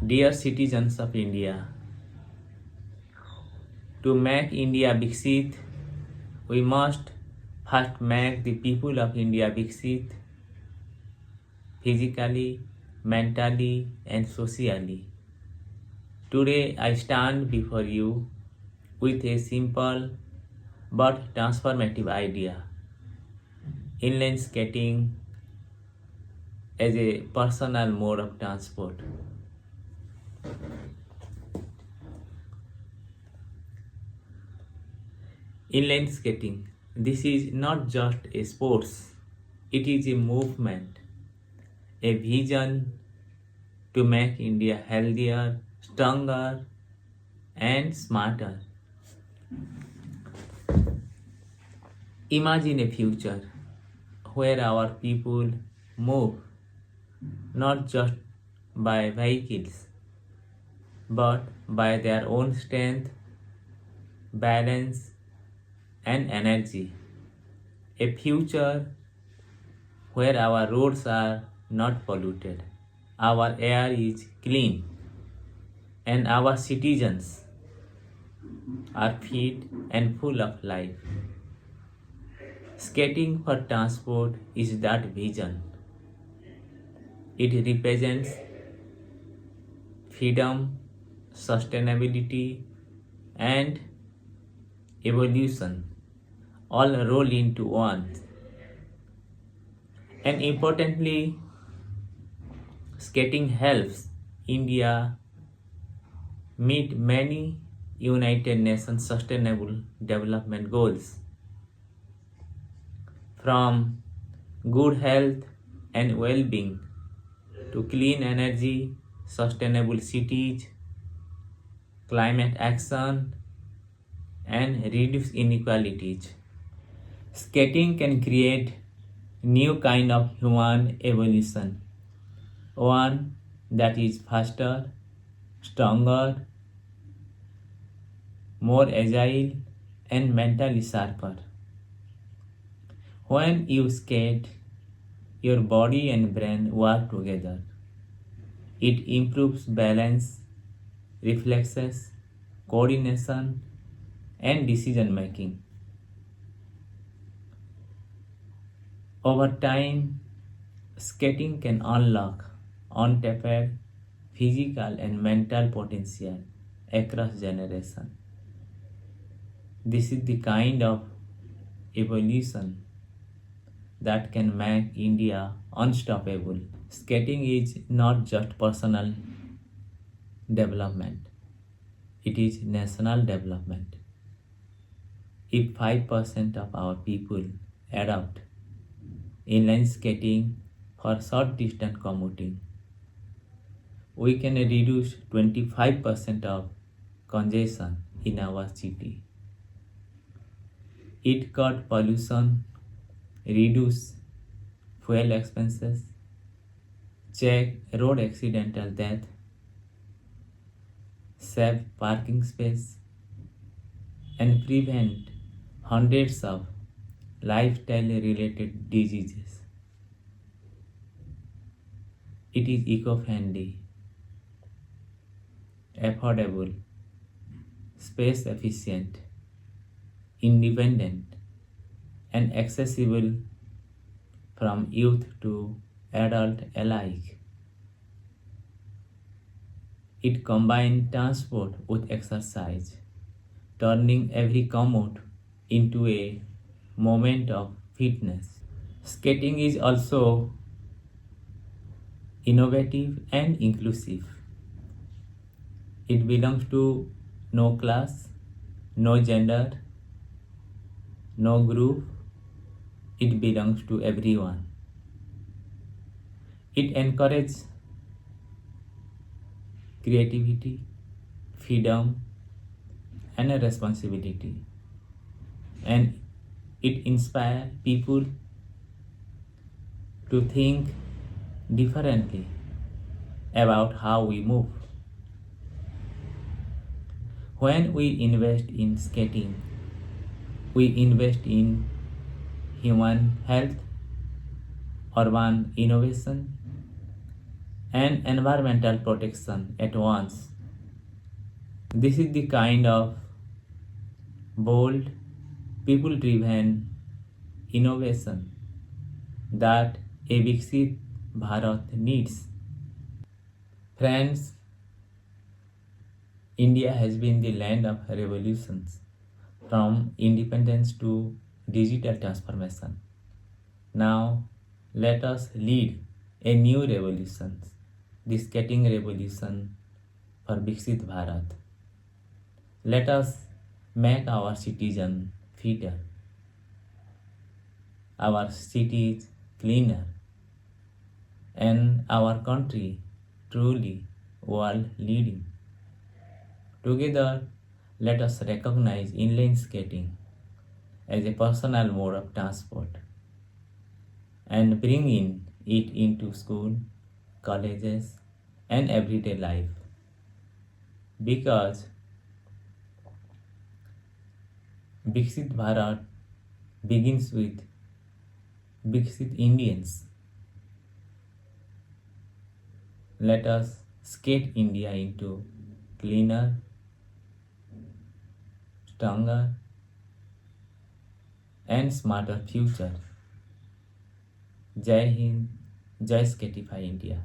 Dear citizens of India, to make India Viksit, we must first make the people of India Viksit physically, mentally, and socially. Today I stand before you with a simple but transformative idea: inline skating as a personal mode of transport. Inline skating. This is not just a sports, it is a movement, a vision to make India healthier, stronger, and smarter. Imagine a future where our people move not just by vehicles but by their own strength, balance, and energy. A future where our roads are not polluted, our air is clean, and our citizens are fit and full of life. Skating for transport is that vision. It represents freedom, sustainability, and evolution all roll into one. And importantly, skating helps India meet many United Nations Sustainable Development Goals, from good health and well-being to clean energy, sustainable cities, climate action, and reduce inequalities. Skating can create new kind of human evolution, one that is faster, stronger, more agile, and mentally sharper. When you skate, your body and brain work together. It improves balance, reflexes, coordination, and decision making. Over time, skating can unlock untapped physical and mental potential across generations. This is the kind of evolution that can make India unstoppable. Skating is not just personal development, it is national development. If 5% of our people adopt inline skating for short distance commuting, we can reduce 25% of congestion in our city. It cut pollution, reduce fuel expenses, check road accidental death, save parking space, and prevent hundreds of lifestyle related diseases. It is eco-friendly, affordable, space efficient, independent, and accessible from youth to adult alike. It combines transport with exercise, turning every commute into a moment of fitness. Skating is also innovative and inclusive. It belongs to no class, no gender, no group. It belongs to everyone. It encourages creativity, freedom, and a responsibility. And it inspires people to think differently about how we move. When we invest in skating, we invest in human health, urban innovation, and environmental protection at once. This is the kind of bold, people driven innovation that a Viksit Bharat needs. Friends, India has been the land of revolutions, from independence to digital transformation. Now, let us lead a new revolution, the skating revolution for Viksit Bharat. Let us make our citizens fitter, our cities cleaner, and our country truly world leading. Together, let us recognize inline skating as a personal mode of transport and bring in it into school, colleges, and everyday life. Because Viksit Bharat begins with Viksit Indians. Let us skate India into cleaner, stronger, and smarter future. Jai Hind, Jai Skatify India.